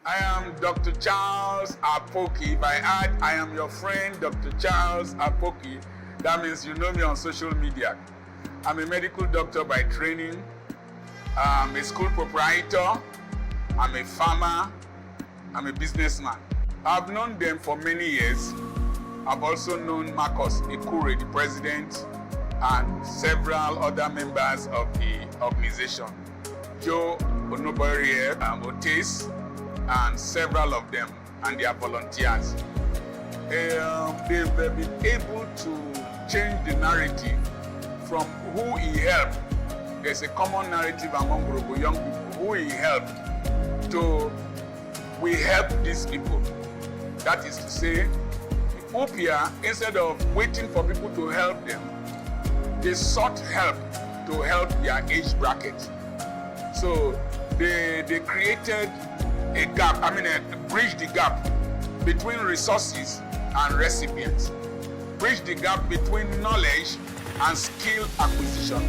I am Dr. Charles Apoki. By add, I am your friend, Dr. Charles Apoki. That means you know me on social media. I'm a medical doctor by training. I'm a school proprietor. I'm a farmer. I'm a businessman. I've known them for many years. I've also known Marcus Ekure, the president, and several other members of the organization. Joe Onoborie, Otis, and several of them and their volunteers. They've been able to change the narrative from who he helped. There's a common narrative among Urobo young people, who he helped, to we help these people. That is to say, UPYA, instead of waiting for people to help them, they sought help to help their age bracket. So they created a gap, bridge the gap between resources and recipients. Bridge the gap between knowledge and skill acquisition.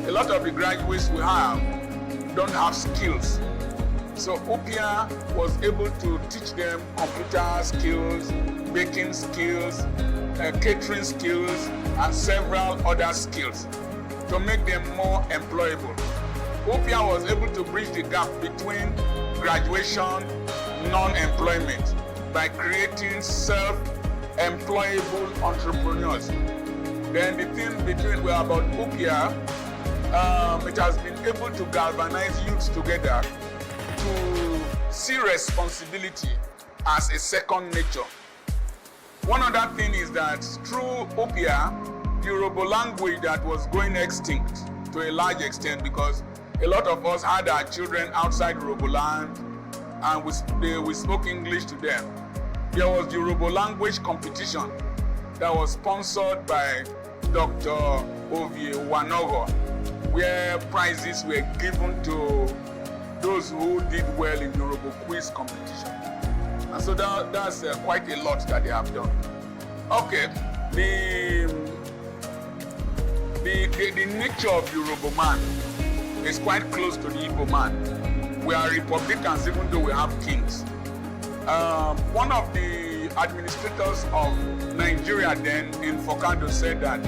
A lot of the graduates we have don't have skills. So UPYA was able to teach them computer skills, baking skills, catering skills, and several other skills to make them more employable. UPYA was able to bridge the gap between graduation, non-employment by creating self-employable entrepreneurs. Then the thing about UPYA, it has been able to galvanize youths together to see responsibility as a second nature. One other thing is that through UPYA, the Urobo language that was going extinct to a large extent, because a lot of us had our children outside Urobo land and we spoke English to them. There was the Urobo language competition that was sponsored by Dr. UPYA, where prizes were given to those who did well in the Urobo quiz competition. And so that's quite a lot that they have done. Okay, the nature of the Urobo man is quite close to the Igbo man. We are republicans even though we have kings. One of the administrators of Nigeria then in Fokado said that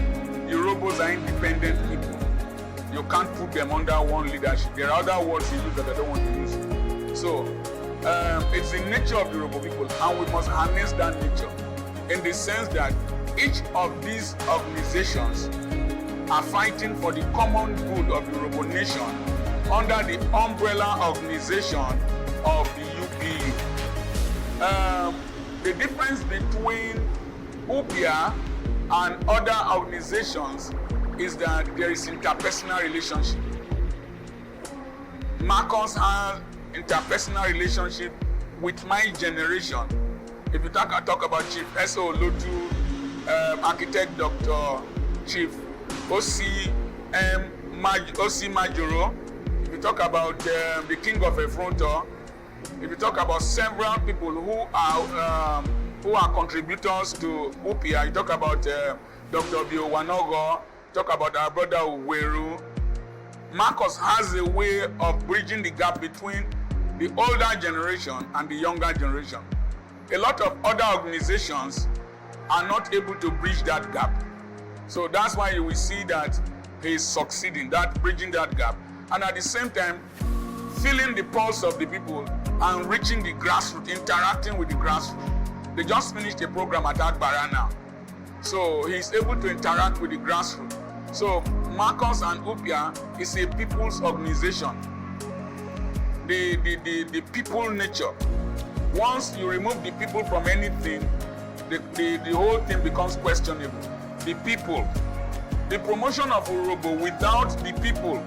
Urobos are independent people. You can't put them under one leadership. There are other words he used that I don't want to use. So it's the nature of the Urobo people, and we must harness that nature in the sense that each of these organizations are fighting for the common good of the Urobo nation under the umbrella organization of the UPYA. The difference between UPYA and other organizations is that there is interpersonal relationship. Marcus has interpersonal relationship with my generation. If you talk about Chief S.O. Lotu, Architect Dr. Chief O.C. Majoro, if you talk about the King of Efronto, if you talk about several people who are contributors to UPYA, you talk about Dr. Biowanogo, talk about our brother Uweru. Marcus has a way of bridging the gap between the older generation and the younger generation. A lot of other organizations are not able to bridge that gap. So that's why you will see that he is succeeding, bridging that gap. And at the same time, feeling the pulse of the people and reaching the grassroots, interacting with the grassroots. They just finished a program at Agbara now. So he's able to interact with the grassroots. So Marcus and UPYA is a people's organization. The people nature. Once you remove the people from anything, the whole thing becomes questionable. The people. The promotion of Urobo without the people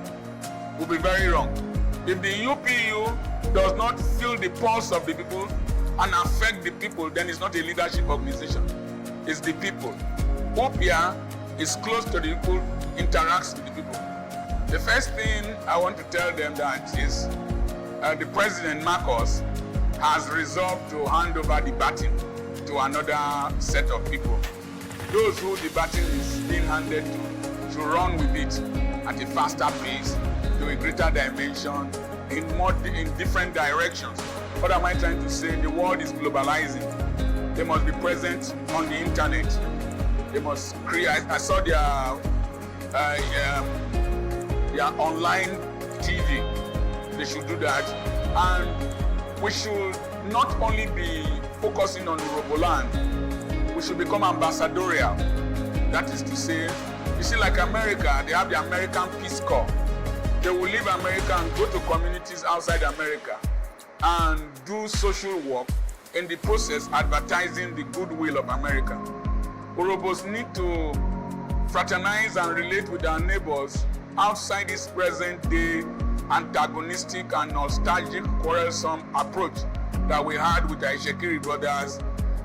will be very wrong. If the UPYA does not feel the pulse of the people and affect the people, then it's not a leadership organization. It's the people. UPYA is close to the people, interacts with the people. The first thing I want to tell them that is the President Marcus has resolved to hand over the baton to another set of people. Those who the baton is being handed to run with it at a faster pace, to a greater dimension, in different directions. What am I trying to say? The world is globalizing. They must be present on the internet. They must create. I saw their online TV. They should do that. And we should not only be focusing on Uroboland, we should become ambassadorial. That is to say, you see, like America, they have the American Peace Corps. They will leave America and go to communities outside America and do social work, in the process advertising the goodwill of America. Urobos need to fraternize and relate with our neighbors outside this present-day antagonistic and nostalgic, quarrelsome approach that we had with the Ishekiri brothers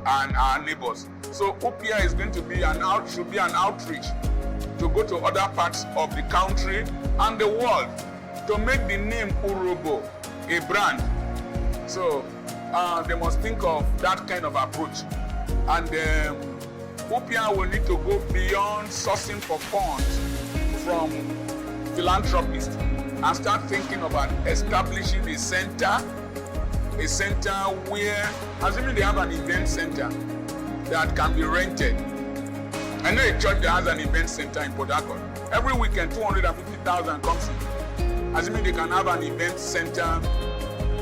and our neighbors. So UPYA is going to be should be an outreach to go to other parts of the country and the world to make the name Urobo a brand. So they must think of that kind of approach. And UPYA will need to go beyond sourcing for funds from philanthropists and start thinking about establishing a center where, assuming they have an event center that can be rented. I know a church that has an event center in Port Harcourt. Every weekend, 250,000 comes in. Assuming they can have an event center,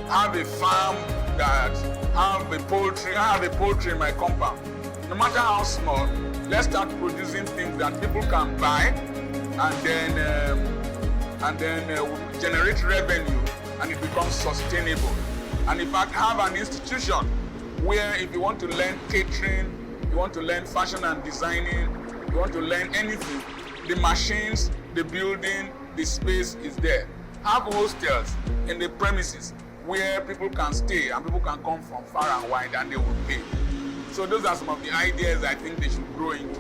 have a farm that have a poultry in my compound. No matter how small, let's start producing things that people can buy and then generate revenue, and it becomes sustainable. And in fact, have an institution where if you want to learn catering, you want to learn fashion and designing, you want to learn anything, the machines, the building, the space is there. Have hostels in the premises where people can stay and people can come from far and wide and they will pay. So those are some of the ideas I think they should grow into.